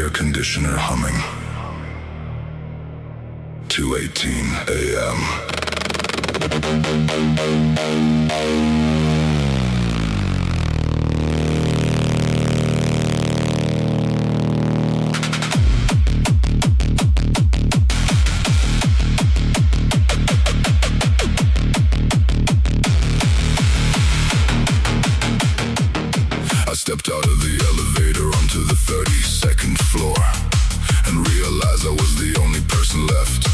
air conditioner humming. 2:18 a.m. I stepped out of the elevator onto the 32nd floor and realized I was the only person left.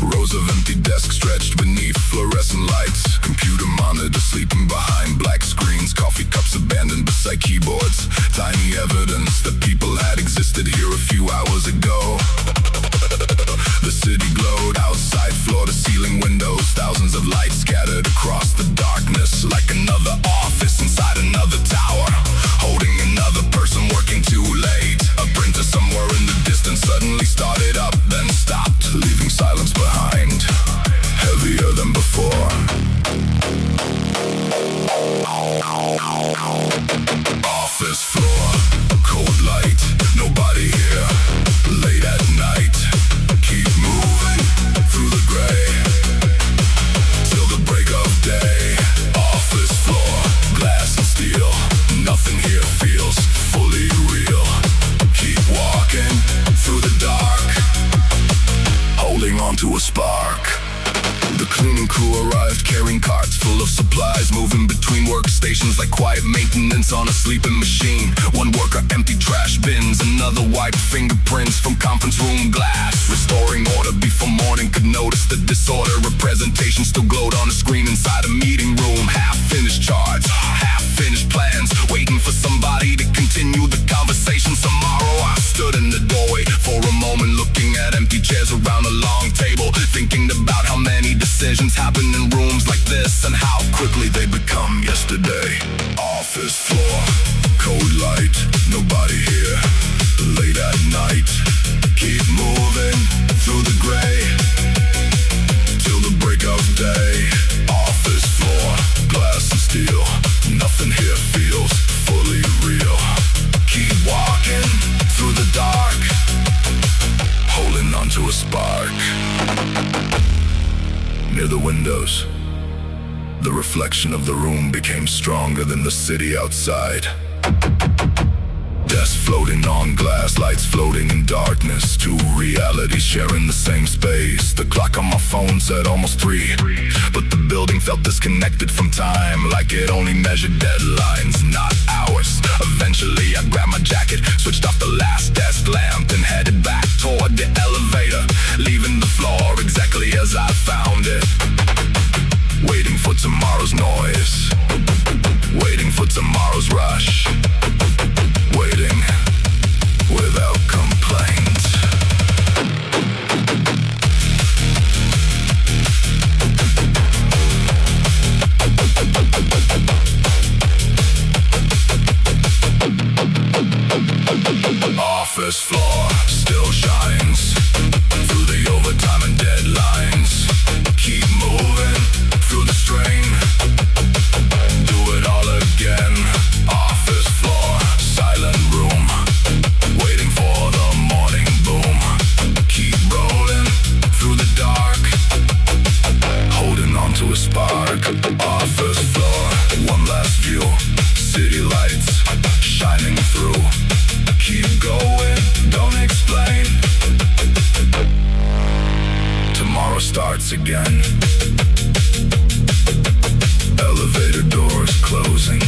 Rows of empty desks stretched beneath fluorescent lights. Computer monitors sleeping behind black screens. Coffee cups abandoned beside keyboards. Tiny evidence that people had existed here a few hours ago. The city glowed outside, floor to ceiling windows. Thousands of lights scattered across the darkness, like another office inside another tower, holding another person working too late. A printer somewhere in the distance suddenly started up, then stopped, leaving silence behind, heavier than before. Office floor, cold light, nobody here. Late at night, keep moving through the gray till the break of day. Office floor, glass and steel, nothing here feels fully real. Keep walking through the dark, holding on to a spark. The cleaning crew arrived carrying carts full of supplies, moving between workstations like quiet maintenance on a sleeping machine. One worker emptied trash bins, another wiped fingerprints from conference room glass. Restoring order before morning could notice the disorder. Representation still glowed on a screen inside a meeting room. Half-finished charts, half-finished plans, waiting for somebody to continue the conversation tomorrow. I stood in the doorway for a moment, looking at empty chairs around a long table, thinking about how many decisions happen in rooms like this and how quickly they become yesterday. Office floor, cold light, nobody here. Late at night, keep moving through the gray till the break of day. Office floor, glass and steel, nothing here feels fully real. Keep walking through the dark, holding on to a spark. Near the windows, the reflection of the room became stronger than the city outside. Desks floating on glass, lights floating in darkness. Two realities sharing the same space. The clock on my phone said almost 3, but the building felt disconnected from time, like it only measured deadlines, not hours. Eventually I grabbed my jacket, switched off the last desk lamp, and headed back toward the elevator, leaving the floor exactly as I found it. Waiting for tomorrow's noise, waiting for tomorrow's rush, waiting without complaint. Office floor still shines through the overtime and deadlines. Keep moving through the strain, do it all again. Office floor, silent room, waiting for the morning boom. Keep rolling through the dark, holding on to a spark. Office floor, one last view, city lights shining through. Keep going, don't explain. Tomorrow starts again. Elevator doors closing.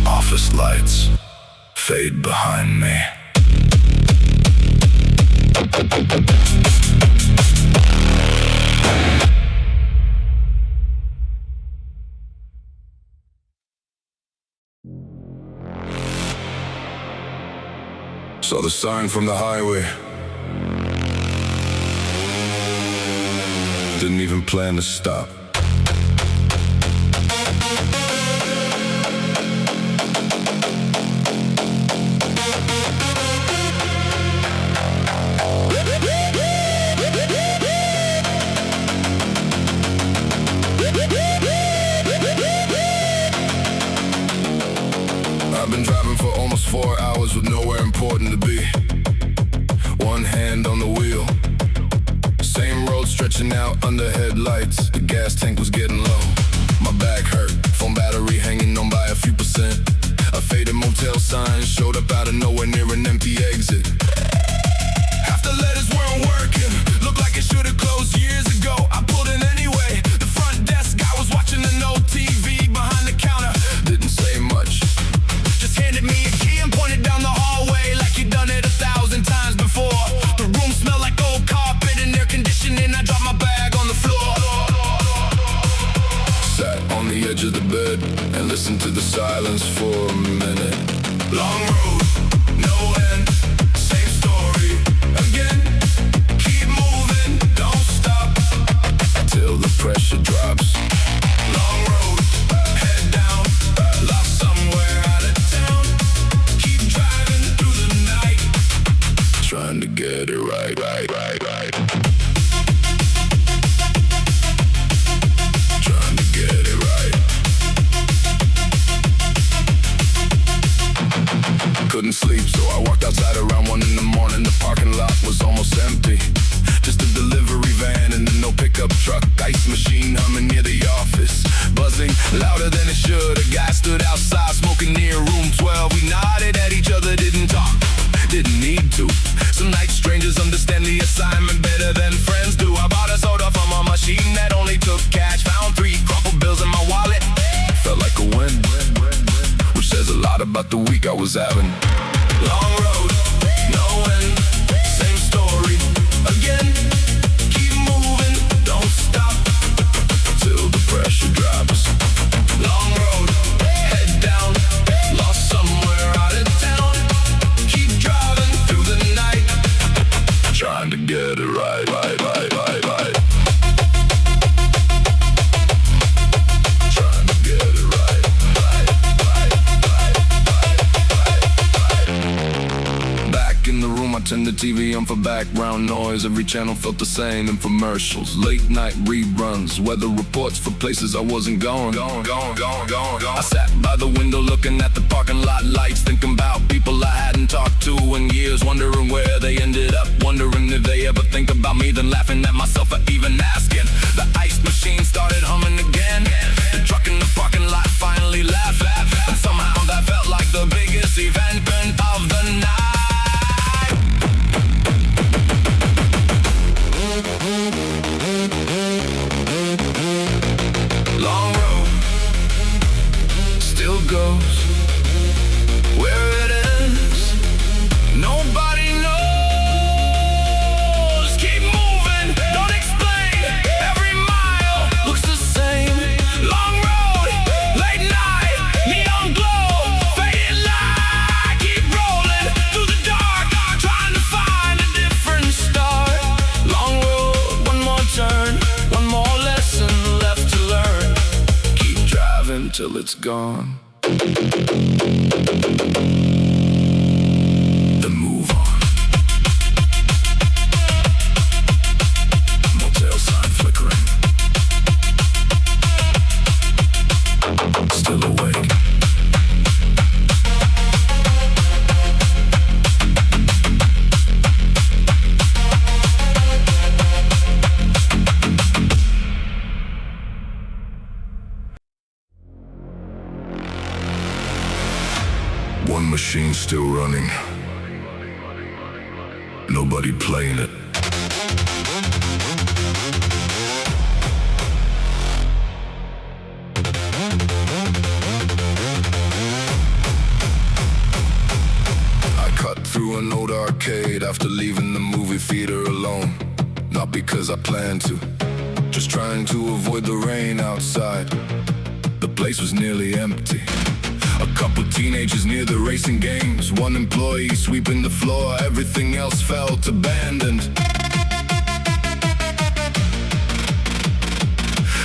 Office lights fade behind me. Saw the sign from the highway. Didn't even plan to stop. important to be. One hand on the wheel, same road stretching out under headlights. The gas tank was getting low, my back hurt, phone battery hanging on by a few percent. A faded motel sign showed up out of nowhere near an empty exit. Half the letters weren't working, looked like it should have closed years ago. I pulled in anyway, the front desk guy was watching an old TV behind the counter. Didn't say much, just handed me a key and pointed down the hallway like he'd done it 1,000 times before. The room smelled like old carpet and air conditioning. I dropped my bag on the floor. Sat on the edge of the bed and listened to the silence for a minute. Long road, no end, same story again. Keep moving, don't stop till the pressure drops. Long road, head down, lost somewhere out of town. Keep driving through the night, trying to get it right. Trying to get it right. Couldn't sleep, so I walked outside around 1 in the morning. The parking lot was almost empty, just a delivery van and then no pickup truck. Ice machine humming near the office, buzzing louder than it should. A guy stood outside smoking near room 12. We nodded at each other, didn't talk, didn't need to. Some night strangers understand the assignment better than friends do. I bought a soda from a machine that only took cash. Found 3 crumpled bills in my wallet, felt like a win, which says a lot about the week I was having. Long road, no end, same story again. Keep moving, don't stop till the pressure drops. Long road, head down, lost somewhere out of town. Keep driving through the night, trying to get it right. Trying to get it right. Back in the room, I turned the TV on for background noise. Every channel felt the same, infomercials, late night reruns, weather reports for places I wasn't going. I sat by the window looking at the parking lot lights, thinking about people I hadn't talked to in years, wondering where they ended up, wondering if they ever think about me, then laughing at myself for even asking. The ice machine started humming again, the truck in the parking lot finally laughed, and somehow that felt like the biggest event of the night. Long road still goes where it ends. Nobody knows. Keep moving, don't explain. Every mile looks the same. Long road, late night, neon glow, faded light. Keep rolling through the dark, trying to find a different start. Long road, one more turn, one more lesson left to learn. Keep driving till it's gone. Then move on. Motel sign flickering, still awake. One machine still running, nobody playing it. I cut through an old arcade after leaving the movie theater alone. Not because I planned to, just trying to avoid the rain outside. The place was nearly empty. A couple teenagers near the racing games, one employee sweeping the floor, everything else felt abandoned.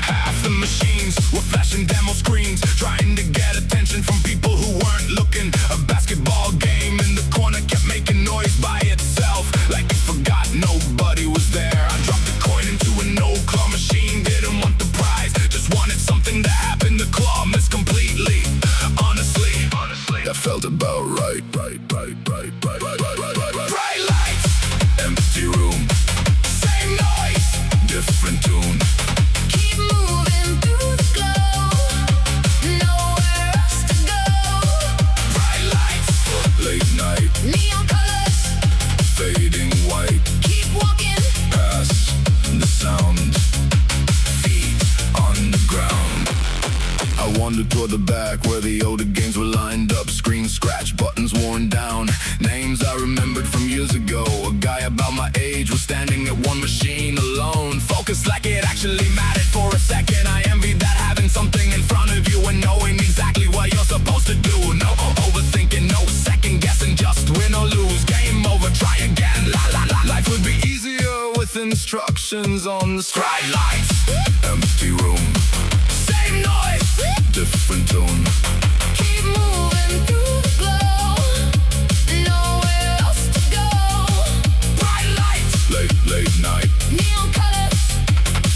Half the machines were flashing demo screens, trying to get attention from people who weren't looking. A basketball game in the corner kept making noise by itself, like it forgot nobody was there. I dropped a coin into an old claw machine, didn't want the prize, just wanted something to happen. The claw missed completely. Honestly, that felt felt about right. Bright lights, empty room, same noise, different tune. Keep moving through the glow, nowhere else to go. Bright lights, late night, Neon colors, fading white. keep walking. Past the sound, feet on the ground. I wandered toward the back where the older games were lined up. Screens scratched, buttons worn down, names I remembered from years ago. A guy about my age was standing at one machine alone, focused like it actually mattered. For a second I envied that, having something in front of you and knowing exactly what you're supposed to do. No overthinking, no second guessing, just win or lose, game over, try again. La la la. Life would be easier with instructions on the bright lights, empty room, Same noise, different tune. keep moving through the glow, nowhere else to go. Bright lights, late night, Neon colors,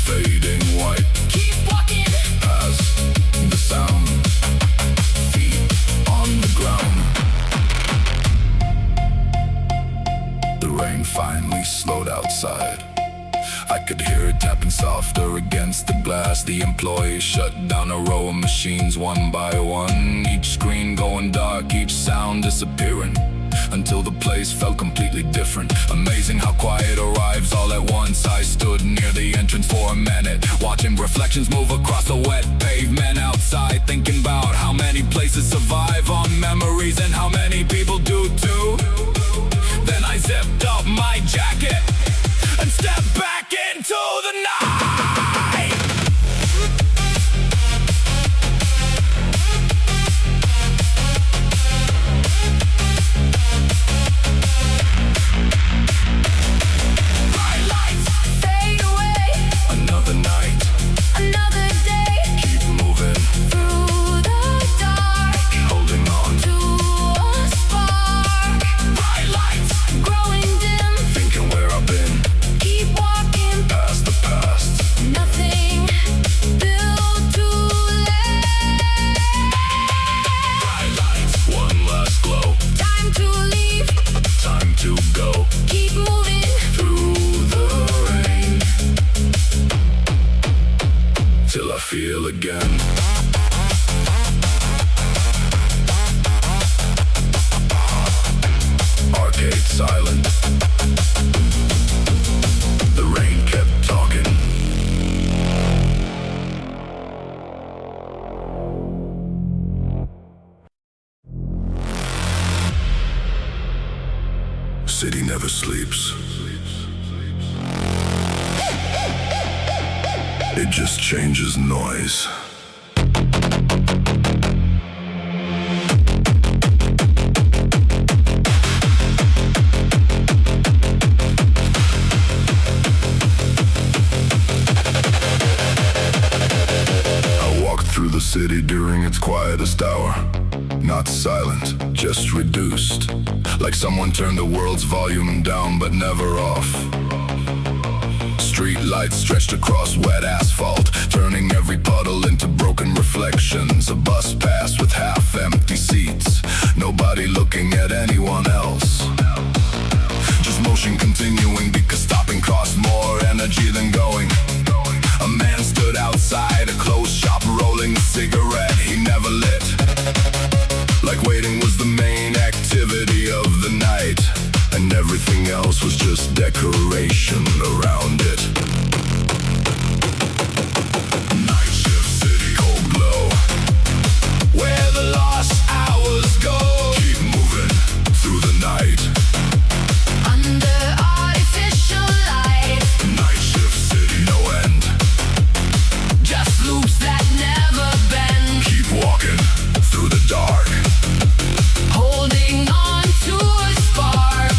fading white. keep walking. Past the sound, feet on the ground. The rain finally slowed outside. I could hear it tapping softer against the glass. The employees shut down a row of machines one by one, each screen going dark, each sound disappearing, until the place felt completely different. Amazing how quiet arrives all at once. I stood near the entrance for a minute, watching reflections move across the wet pavement outside, thinking about how many places survive on memories and how many people do too. Then I zipped up my jacket and stepped back into the night. Bright lights, Fade away, another night, another day, keep moving, through the dark, holding on. to a spark. Bright lights, Growing dim, thinking where I've been, keep walking. past the past. Nothing built to last. Bright lights, one last glow, Time to leave, time to go keep moving. through the rain, till I feel again. Arcade silent, the rain kept talking. City never sleeps. It just changes noise. I walked through the city during its quietest hour. Not silent, just reduced. Like someone turned the world's volume down but never off. Street lights stretched across wet asphalt, turning every puddle into broken reflections. A bus passed with half-empty seats, nobody looking at anyone else. Just motion continuing because stopping cost more energy than going. A man stood outside a closed shop rolling a cigarette he never lit. Like waiting was the main activity of the night, and everything else was just decoration around it. Night shift city, cold glow, where the lost hours go. Keep moving through the night. Under artificial light, Night shift city, no end. just loops that never bend. Keep walking through the dark. Holding on to a spark.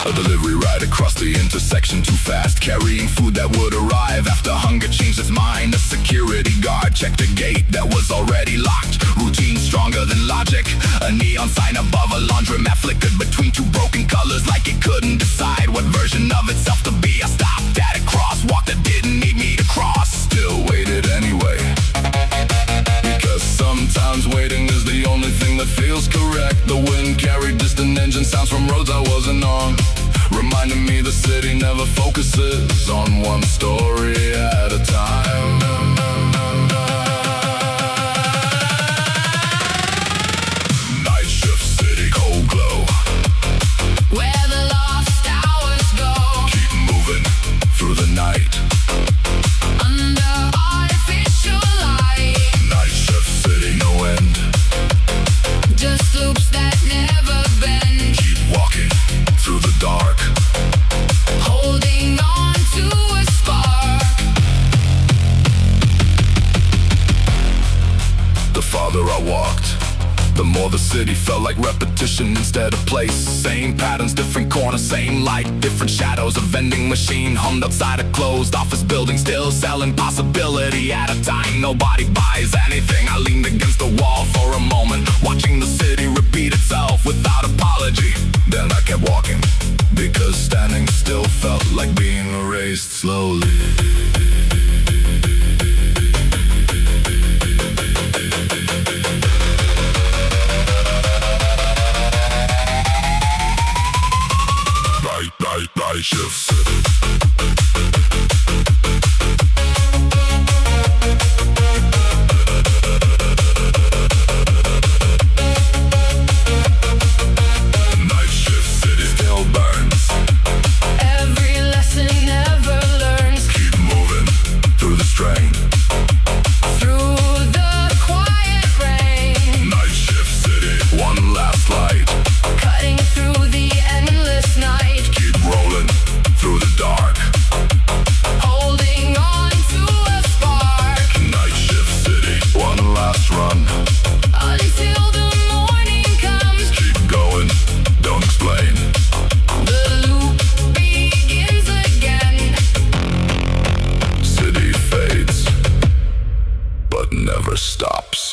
A delivery ride across the intersection too fast, carrying food that would arrive after hunger changed its mind. A security guard checked a gate that was already locked. Routine stronger than logic. A neon sign above a laundromat flickered between two broken colors, like it couldn't decide what version of itself to be. I stopped at a crosswalk that didn't need me to cross. Still waited anyway, because sometimes waiting Hearing sounds from roads I wasn't on, reminding me the city never focuses on one story at a time. Night shift city, cold glow, where the lost hours go. keep moving through the night. Under artificial light, Night shift city, no end. just loops that never bend. Keep walking through the dark. Holding on to a spark. The farther I walked, the more the city felt like repetition instead of place. Same patterns, different corners, same light, different shadows. A vending machine hummed outside a closed office building, still selling possibility at a time. Nobody buys anything. I leaned against the wall for a moment, watching the city repeat itself without apology. Then I kept walking, because standing still felt like being erased slowly. Night shift city. Night shift city still burns. Every lesson never learns. Keep moving through the strain. Through the quiet rain, Night shift city, one last light. cutting through the endless night. Keep rolling through the dark. Holding on to a spark. Night shift city, one last run. Until the morning comes, Keep going, don't explain. the loop begins again. City fades, but never stops.